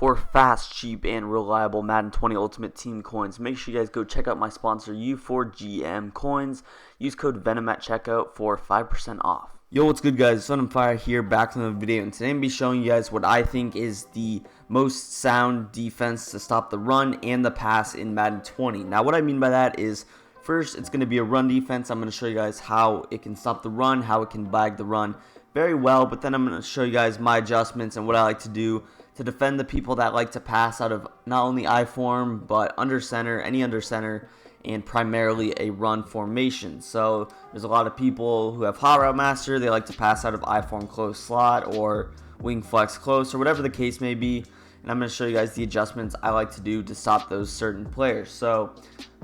For fast, cheap, and reliable Madden 20 Ultimate Team coins, make sure you guys go check out my sponsor U4GM Coins. Use code VENM at checkout for 5% off. Yo, what's good, guys? It's on Fire here, back to the video, and today I'm going to be showing you guys what I think is the most sound defense to stop the run and the pass in Madden 20. Now, what I mean by that is, first, it's going to be a run defense. I'm going to show you guys how it can stop the run, how it can blag the run very well, but then I'm going to show you guys my adjustments and what I like to do to defend the people that like to pass out of not only I form, but under center, any under center, and primarily a run formation. So there's a lot of people who have hot route master, they like to pass out of I form close slot or wing flex close or whatever the case may be. And I'm going to show you guys the adjustments I like to do to stop those certain players. So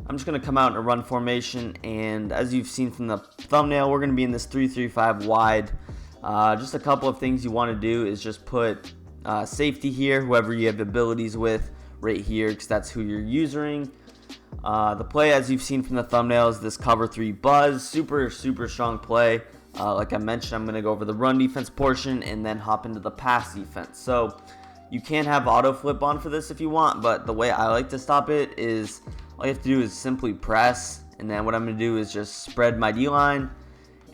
I'm just going to come out in a run formation, and as you've seen from the thumbnail, we're going to be in this 3-3-5 wide. Just a couple of things you want to do is just put safety here, whoever you have abilities with right here, because that's who you're using. The play, as you've seen from the thumbnail, is this cover 3 buzz. Super strong play. Like I mentioned, I'm going to go over the run defense portion and then hop into the pass defense. So you can have auto flip on for this if you want, but the way I like to stop it is all you have to do is simply press, and then what I'm going to do is just spread my D-line.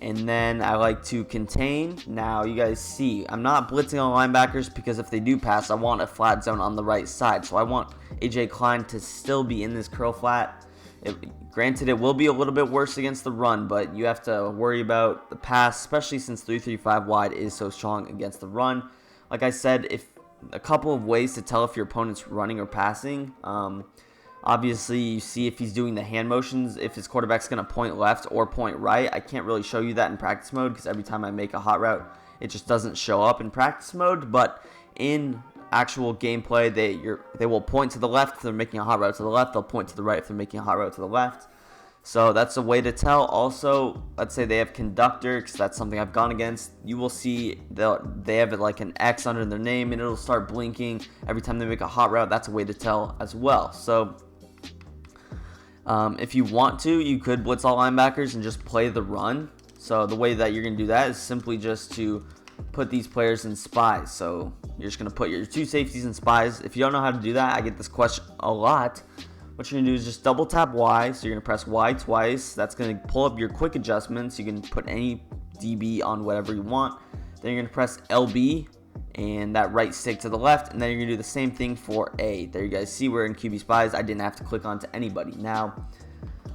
And then I like to contain. Now you guys see I'm not blitzing on linebackers, because if they do pass, I want a flat zone on the right side. So I want AJ Klein to still be in this curl flat. Granted, it will be a little bit worse against the run, but you have to worry about the pass, especially since 3-3-5 wide is so strong against the run. Like I said, if a couple of ways to tell if your opponent's running or passing. Obviously, you see if he's doing the hand motions, if his quarterback's going to point left or point right. I can't really show you that in practice mode, because every time I make a hot route, it just doesn't show up in practice mode. But in actual gameplay, they will point to the left if they're making a hot route to the left. They'll point to the right if they're making a hot route to the left. So that's a way to tell. Also, let's say they have conductor, because that's something I've gone against. You will see they have like an X under their name, and it'll start blinking every time they make a hot route. That's a way to tell as well. So if you want to, you could blitz all linebackers and just play the run. So the way that you're going to do that is simply just to put these players in spies. So you're just going to put your 2 safeties in spies. If you don't know how to do that, I get this question a lot. What you're going to do is just double tap Y. So you're going to press Y twice. That's going to pull up your quick adjustments. You can put any DB on whatever you want. Then you're going to press LB and that right stick to the left, and then you're going to do the same thing for A. There you guys see we're in QB Spies. I didn't have to click onto anybody. Now,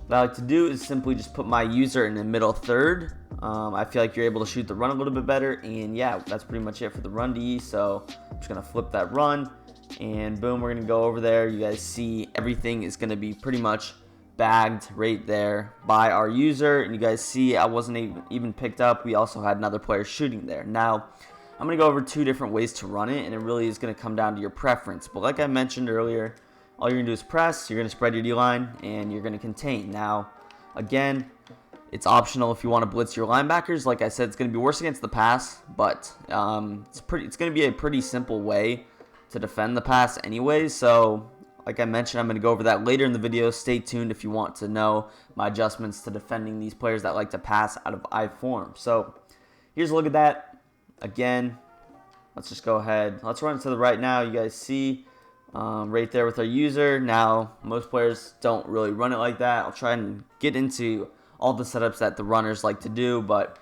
what I like to do is simply just put my user in the middle third. I feel like you're able to shoot the run a little bit better, and yeah, that's pretty much it for the run D. So I'm just going to flip that run, and boom, we're going to go over there. You guys see everything is going to be pretty much bagged right there by our user, and you guys see I wasn't even picked up. We also had another player shooting there. Now, I'm going to go over 2 different ways to run it, and it really is going to come down to your preference. But like I mentioned earlier, all you're going to do is press, you're going to spread your D-line, and you're going to contain. Now, again, it's optional if you want to blitz your linebackers. Like I said, it's going to be worse against the pass, but it's going to be a pretty simple way to defend the pass anyway. So, like I mentioned, I'm going to go over that later in the video. Stay tuned if you want to know my adjustments to defending these players that like to pass out of I form. So, here's a look at that. Again, let's just go ahead. Let's run to the right now. You guys see right there with our user. Now, most players don't really run it like that. I'll try and get into all the setups that the runners like to do. But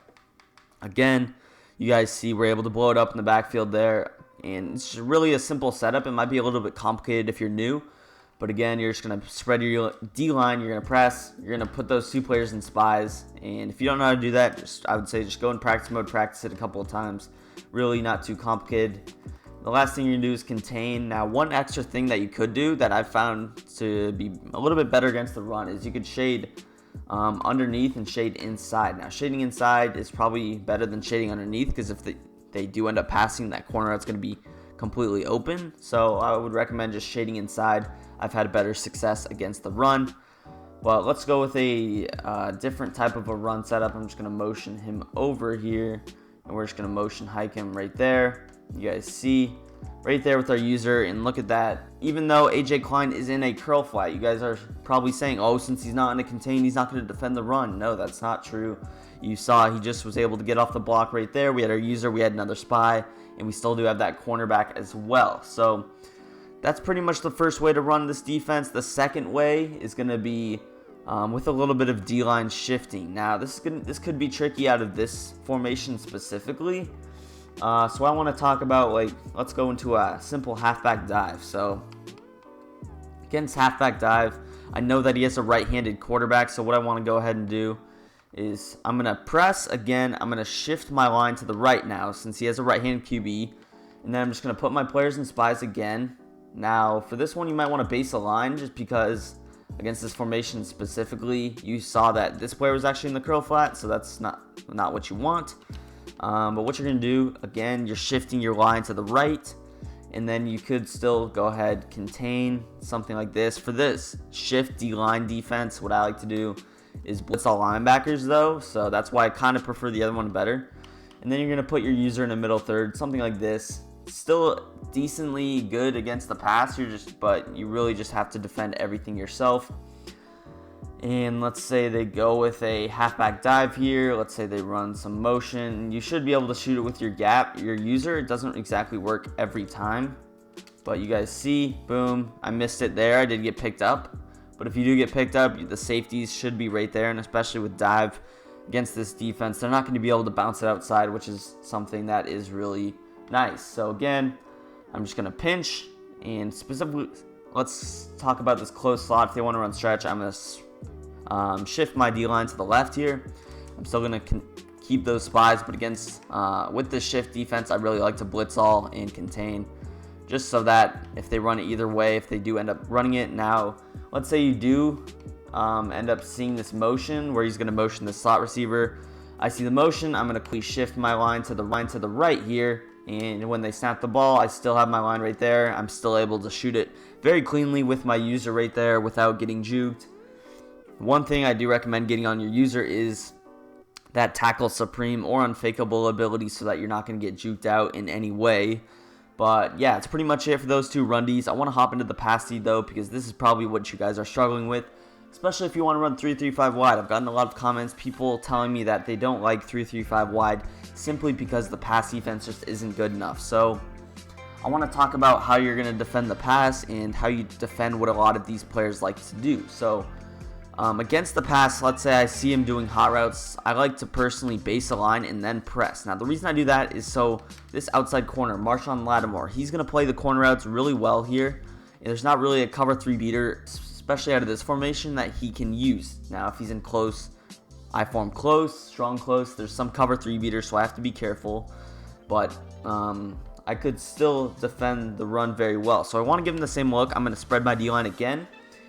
again, you guys see we're able to blow it up in the backfield there. And it's really a simple setup. It might be a little bit complicated if you're new. But again, you're just going to spread your D-line, you're going to press, you're going to put those 2 players in spies. And if you don't know how to do that, I would say just go in practice mode, practice it a couple of times. Really not too complicated. The last thing you're going to do is contain. Now, one extra thing that you could do that I've found to be a little bit better against the run is you could shade underneath and shade inside. Now, shading inside is probably better than shading underneath, because if they do end up passing that corner, it's going to be completely open. So I would recommend just shading inside. I've had better success against the run. But let's go with a different type of a run setup. I'm just going to motion him over here, and we're just going to motion hike him right there. You guys see right there with our user, and look at that. Even though AJ Klein is in a curl flat, you guys are probably saying, oh, since he's not in a contain, he's not going to defend the run. No, that's not true. You saw he just was able to get off the block right there. We had our user, we had another spy, and we still do have that cornerback as well. So that's pretty much the first way to run this defense. The second way is going to be with a little bit of D-line shifting. Now, this could be tricky out of this formation specifically. So I want to talk about, let's go into a simple halfback dive. So against halfback dive, I know that he has a right-handed quarterback, so what I want to go ahead and do is I'm going to press again. I'm going to shift my line to the right now since he has a right-handed QB, and then I'm just going to put my players in spies again. Now, for this one, you might want to base a line just because against this formation specifically, you saw that this player was actually in the curl flat, so that's not what you want. But what you're going to do, again, you're shifting your line to the right, and then you could still go ahead, contain, something like this. For this shift D-line defense, what I like to do is blitz all linebackers, though, so that's why I kind of prefer the other one better. And then you're going to put your user in the middle third, something like this. Still decently good against the pass, but you really just have to defend everything yourself. And let's say they go with a halfback dive here. Let's say they run some motion. You should be able to shoot it with your gap, your user. It doesn't exactly work every time, but you guys see, boom, I missed it there. I did get picked up, but if you do get picked up, the safeties should be right there, and especially with dive against this defense, they're not going to be able to bounce it outside, which is something that is really nice. So again, I'm just going to pinch, and specifically, let's talk about this close slot. If they want to run stretch, I'm going to shift my D-line to the left here. I'm still going to keep those spies, but against with this shift defense, I really like to blitz all and contain, just so that if they run it either way, if they do end up running it. Now, let's say you do end up seeing this motion where he's going to motion the slot receiver. I see the motion. I'm going to quickly shift my line to the right here, and when they snap the ball, I still have my line right there. I'm still able to shoot it very cleanly with my user right there without getting juked. One thing I do recommend getting on your user is that tackle supreme or unfakeable ability so that you're not going to get juked out in any way. But yeah, it's pretty much it for those two run Ds. I want to hop into the pass D though, because this is probably what you guys are struggling with, especially if you want to run 3-3-5 wide. I've gotten a lot of comments, people telling me that they don't like 3-3-5 wide simply because the pass defense just isn't good enough. So I want to talk about how you're going to defend the pass and how you defend what a lot of these players like to do. So against the pass, let's say I see him doing hot routes, I like to personally base a line and then press. Now, the reason I do that is so this outside corner, Marshawn Lattimore, he's going to play the corner routes really well here. And there's not really a cover 3 beater, especially out of this formation, that he can use. Now, if he's in close, I form close, strong close. There's some cover 3 beaters, so I have to be careful. But I could still defend the run very well. So I want to give him the same look. I'm going to spread my D-line again,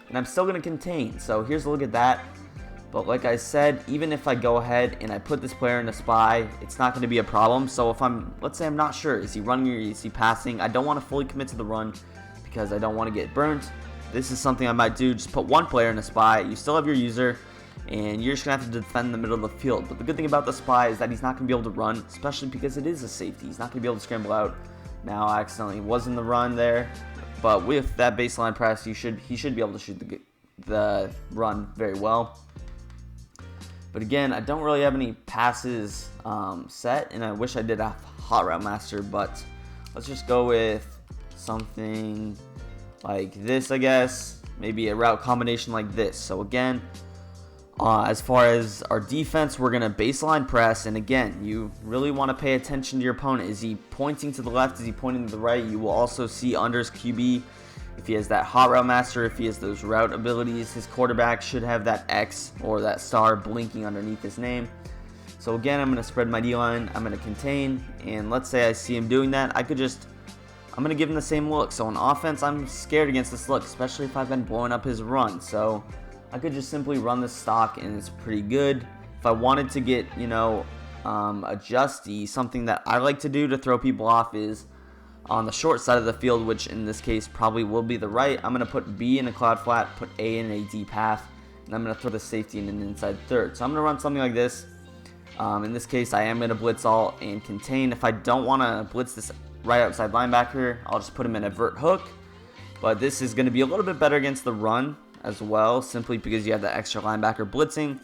and I'm still going to contain. So here's a look at that. But like I said, even if I go ahead and I put this player in a spy, it's not going to be a problem. So if let's say I'm not sure, is he running or is he passing? I don't want to fully commit to the run because I don't want to get burnt. This is something I might do. Just put one player in a spy. You still have your user, and you're just going to have to defend the middle of the field. But the good thing about the spy is that he's not going to be able to run, especially because it is a safety. He's not going to be able to scramble out. Now, I accidentally was in the run there. But with that baseline press, he should be able to shoot the run very well. But again, I don't really have any passes set, and I wish I did a hot route master, but let's just go with something like this, I guess. Maybe a route combination like this. So again, as far as our defense, we're going to baseline press, and again, you really want to pay attention to your opponent. Is he pointing to the left? Is he pointing to the right? You will also see under his QB, if he has that hot route master, if he has those route abilities, his quarterback should have that X or that star blinking underneath his name. So again, I'm going to spread my D-line, I'm going to contain, and let's say I see him doing that, I'm going to give him the same look. So on offense, I'm scared against this look, especially if I've been blowing up his run. So I could just simply run this stock and it's pretty good. If I wanted to get, adjusty, something that I like to do to throw people off is on the short side of the field, which in this case probably will be the right. I'm going to put B in a cloud flat, put A in a D path, and I'm going to throw the safety in an inside third. So I'm going to run something like this. In this case, I am going to blitz all and contain. If I don't want to blitz this right outside linebacker, I'll just put him in a vert hook. But this is going to be a little bit better against the run as well, simply because you have that extra linebacker blitzing.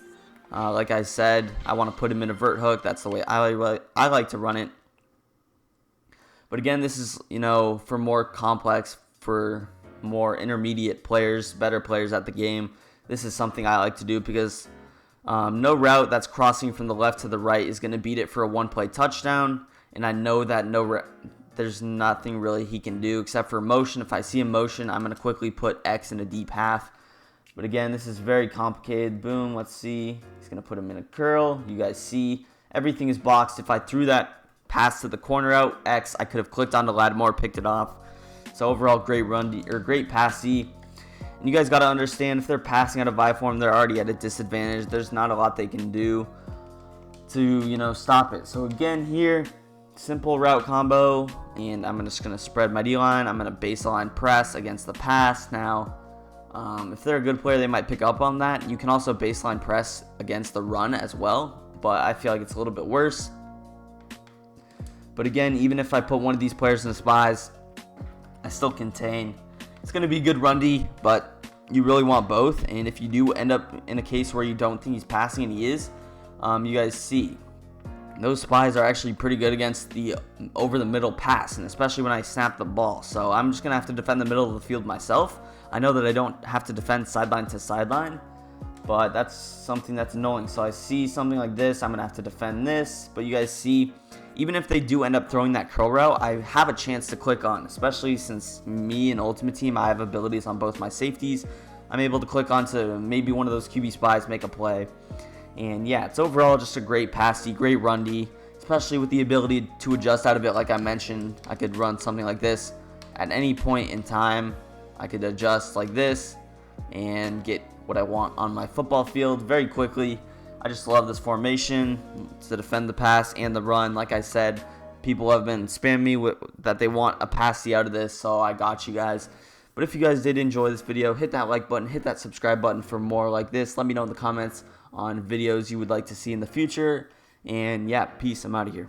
Like I said, I want to put him in a vert hook. That's the way I like to run it. But again, this is, for more complex for more intermediate players, better players at the game, this is something I like to do because no route that's crossing from the left to the right is going to beat it for a one-play touchdown, and I know that there's nothing really he can do except for motion. If I see a motion, I'm going to quickly put X in a deep half. But again, this is very complicated. Boom, let's see. He's going to put him in a curl. You guys see, everything is boxed. If I threw that pass to the corner out, X, I could have clicked onto Lattimore, picked it off. So overall, great run D, or great pass D. And you guys got to understand, if they're passing out of I form, they're already at a disadvantage. There's not a lot they can do to, stop it. So again, here, simple route combo, and I'm just going to spread my D-line. I'm going to baseline press against the pass. Now, if they're a good player, they might pick up on that. You can also baseline press against the run as well, but I feel like it's a little bit worse. But again, even if I put one of these players in the spies, I still contain. It's going to be good run D, but you really want both. And if you do end up in a case where you don't think he's passing and he is, you guys see, those spies are actually pretty good against the over the middle pass, and especially when I snap the ball. So I'm just going to have to defend the middle of the field myself. I know that I don't have to defend sideline to sideline, but that's something that's annoying. So I see something like this, I'm going to have to defend this. But you guys see, even if they do end up throwing that curl route, I have a chance to click on, especially since me and Ultimate Team, I have abilities on both my safeties. I'm able to click onto maybe one of those QB spies, make a play. And yeah, it's overall just a great pass D, great run D, especially with the ability to adjust out of it. Like I mentioned, I could run something like this at any point in time. I could adjust like this and get what I want on my football field very quickly. I just love this formation to defend the pass and the run. Like I said, people have been spamming me that they want a pass D out of this, so I got you guys. But if you guys did enjoy this video, hit that like button, hit that subscribe button for more like this. Let me know in the comments on videos you would like to see in the future. And yeah, peace. I'm out of here.